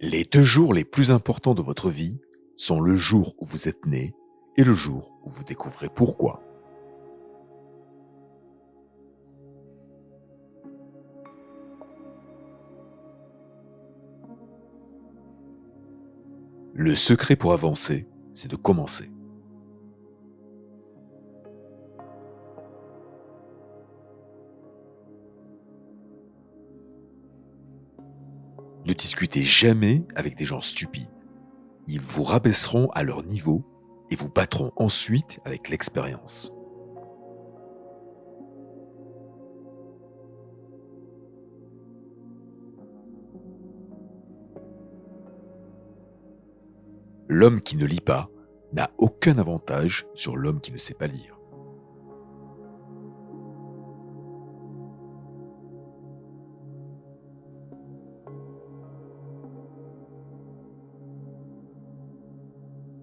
Les 2 jours les plus importants de votre vie sont le jour où vous êtes né et le jour où vous découvrez pourquoi. Le secret pour avancer, c'est de commencer. Ne discutez jamais avec des gens stupides. Ils vous rabaisseront à leur niveau et vous battront ensuite avec l'expérience. L'homme qui ne lit pas n'a aucun avantage sur l'homme qui ne sait pas lire.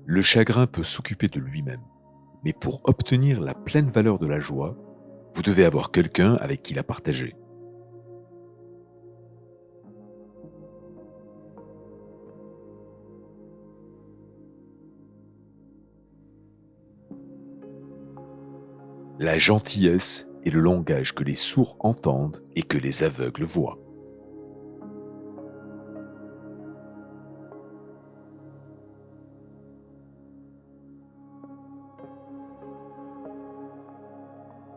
Le chagrin peut s'occuper de lui-même, mais pour obtenir la pleine valeur de la joie, vous devez avoir quelqu'un avec qui la partager. La gentillesse est le langage que les sourds entendent et que les aveugles voient.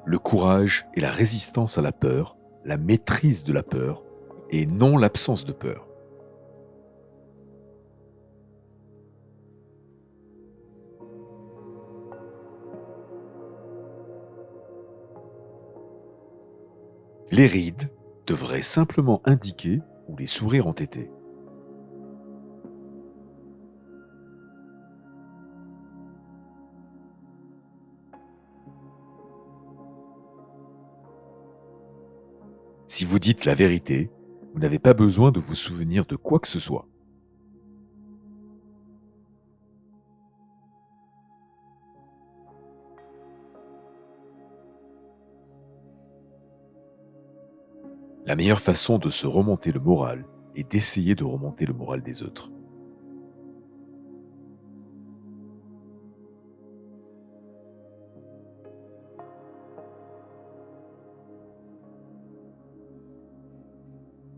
Le courage est la résistance à la peur, la maîtrise de la peur, et non l'absence de peur. Les rides devraient simplement indiquer où les sourires ont été. Si vous dites la vérité, vous n'avez pas besoin de vous souvenir de quoi que ce soit. La meilleure façon de se remonter le moral est d'essayer de remonter le moral des autres.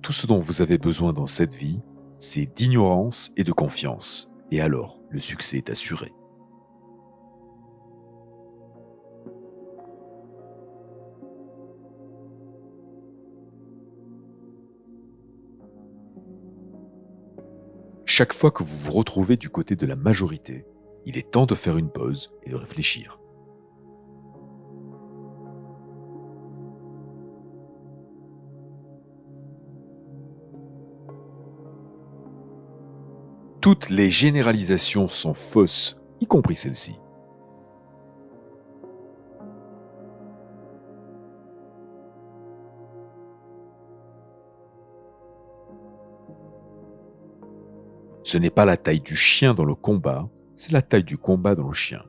Tout ce dont vous avez besoin dans cette vie, c'est d'ignorance et de confiance. Et alors, le succès est assuré. Chaque fois que vous vous retrouvez du côté de la majorité, il est temps de faire une pause et de réfléchir. Toutes les généralisations sont fausses, y compris celle-ci. Ce n'est pas la taille du chien dans le combat, c'est la taille du combat dans le chien.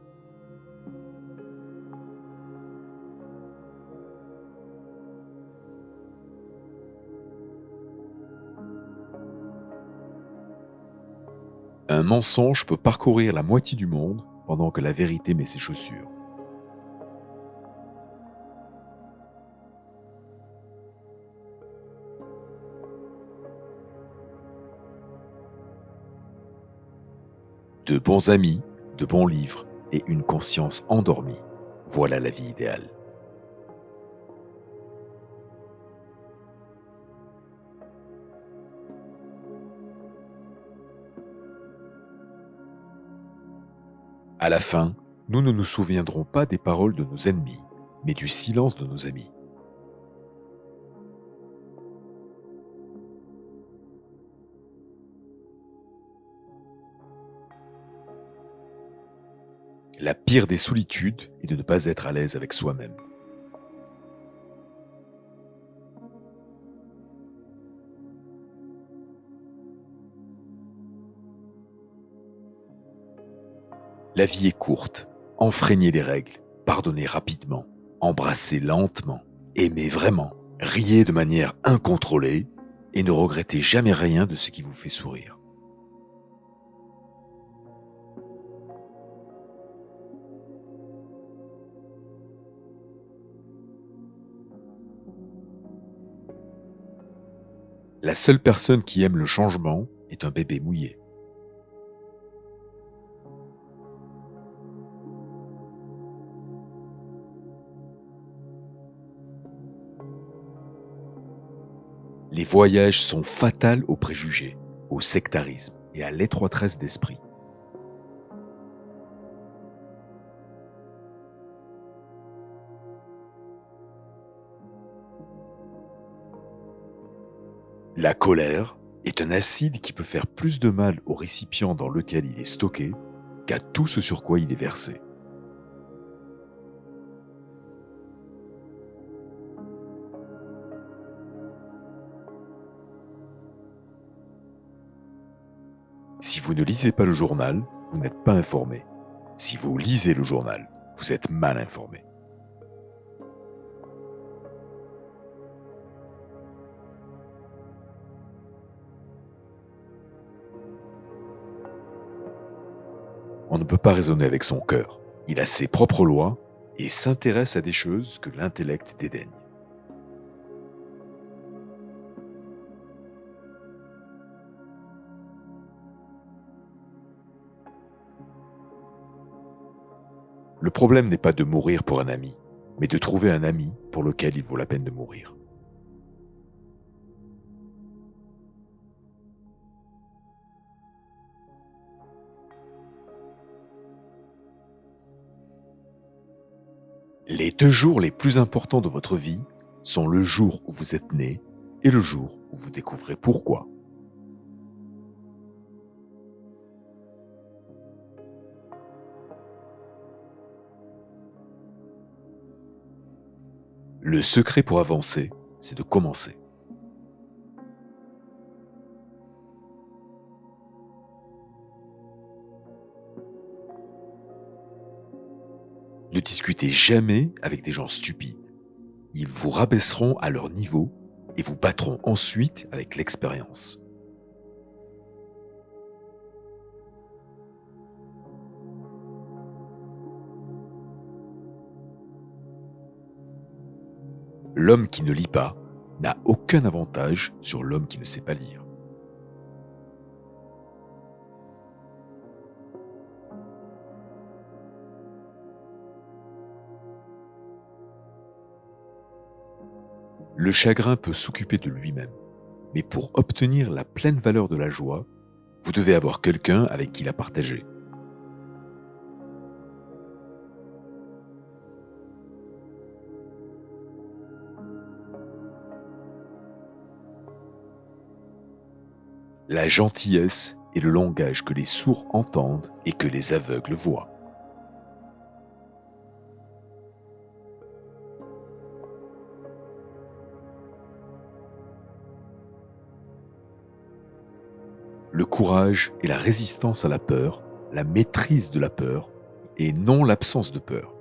Un mensonge peut parcourir la moitié du monde pendant que la vérité met ses chaussures. De bons amis, de bons livres et une conscience endormie. Voilà la vie idéale. À la fin, nous ne nous souviendrons pas des paroles de nos ennemis, mais du silence de nos amis. La pire des solitudes est de ne pas être à l'aise avec soi-même. La vie est courte. Enfreignez les règles, pardonnez rapidement, embrassez lentement, aimez vraiment, riez de manière incontrôlée et ne regrettez jamais rien de ce qui vous fait sourire. La seule personne qui aime le changement est un bébé mouillé. Les voyages sont fatals aux préjugés, au sectarisme et à l'étroitesse d'esprit. La colère est un acide qui peut faire plus de mal au récipient dans lequel il est stocké qu'à tout ce sur quoi il est versé. Si vous ne lisez pas le journal, vous n'êtes pas informé. Si vous lisez le journal, vous êtes mal informé. On ne peut pas raisonner avec son cœur. Il a ses propres lois et s'intéresse à des choses que l'intellect dédaigne. Le problème n'est pas de mourir pour un ami, mais de trouver un ami pour lequel il vaut la peine de mourir. Les 2 jours les plus importants de votre vie sont le jour où vous êtes né et le jour où vous découvrez pourquoi. Le secret pour avancer, c'est de commencer. Ne discutez jamais avec des gens stupides. Ils vous rabaisseront à leur niveau et vous battront ensuite avec l'expérience. L'homme qui ne lit pas n'a aucun avantage sur l'homme qui ne sait pas lire. Le chagrin peut s'occuper de lui-même, mais pour obtenir la pleine valeur de la joie, vous devez avoir quelqu'un avec qui la partager. La gentillesse est le langage que les sourds entendent et que les aveugles voient. Le courage est la résistance à la peur, la maîtrise de la peur, et non l'absence de peur.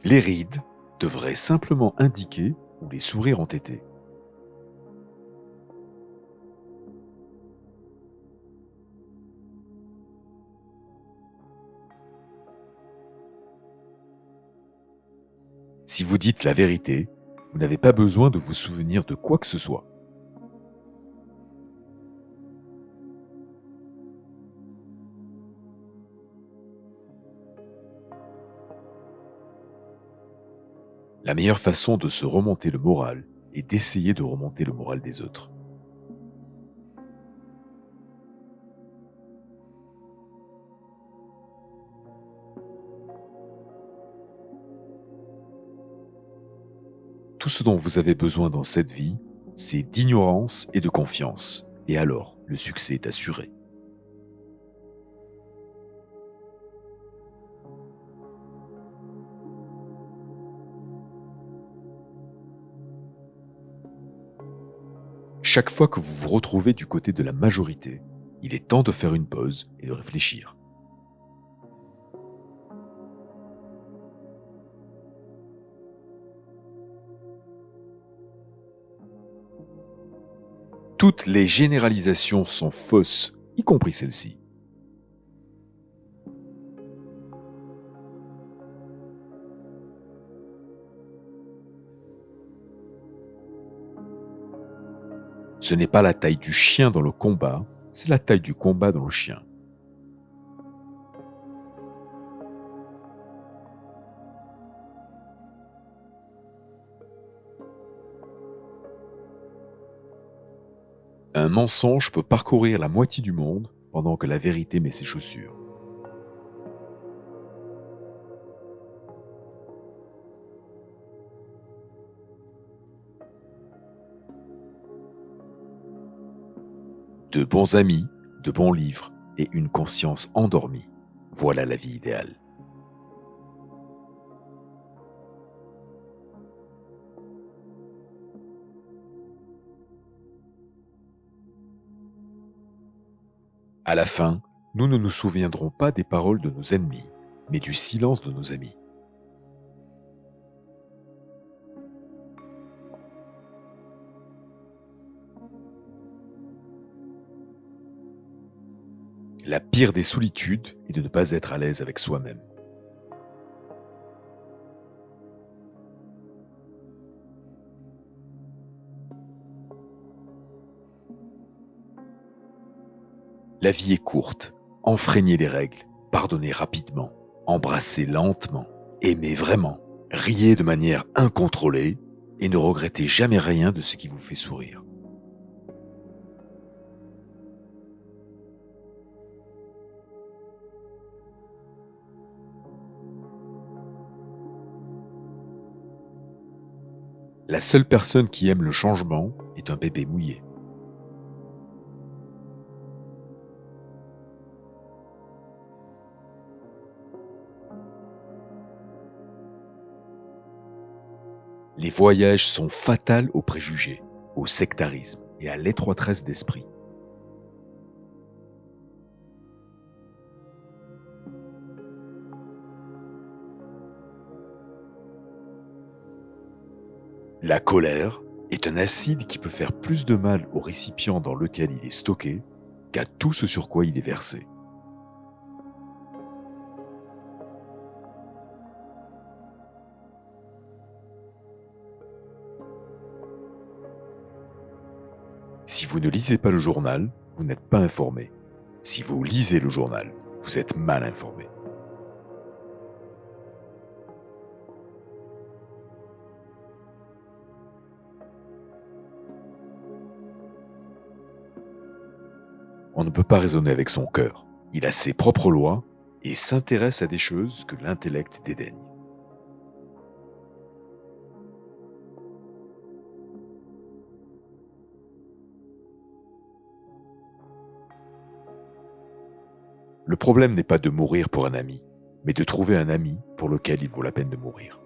Les rides devraient simplement indiquer où les sourires ont été. Si vous dites la vérité, vous n'avez pas besoin de vous souvenir de quoi que ce soit. La meilleure façon de se remonter le moral est d'essayer de remonter le moral des autres. Tout ce dont vous avez besoin dans cette vie, c'est d'ignorance et de confiance. Et alors, le succès est assuré. Chaque fois que vous vous retrouvez du côté de la majorité, il est temps de faire une pause et de réfléchir. Toutes les généralisations sont fausses, y compris celle-ci. Ce n'est pas la taille du chien dans le combat, c'est la taille du combat dans le chien. Un mensonge peut parcourir la moitié du monde pendant que la vérité met ses chaussures. De bons amis, de bons livres et une conscience endormie. Voilà la vie idéale. À la fin, nous ne nous souviendrons pas des paroles de nos ennemis, mais du silence de nos amis. La pire des solitudes est de ne pas être à l'aise avec soi-même. La vie est courte, enfreignez les règles, pardonnez rapidement, embrassez lentement, aimez vraiment, riez de manière incontrôlée et ne regrettez jamais rien de ce qui vous fait sourire. La seule personne qui aime le changement est un bébé mouillé. Les voyages sont fatals aux préjugés, au sectarisme et à l'étroitesse d'esprit. La colère est un acide qui peut faire plus de mal au récipient dans lequel il est stocké qu'à tout ce sur quoi il est versé. Si vous ne lisez pas le journal, vous n'êtes pas informé. Si vous lisez le journal, vous êtes mal informé. On ne peut pas raisonner avec son cœur. Il a ses propres lois et s'intéresse à des choses que l'intellect dédaigne. Le problème n'est pas de mourir pour un ami, mais de trouver un ami pour lequel il vaut la peine de mourir.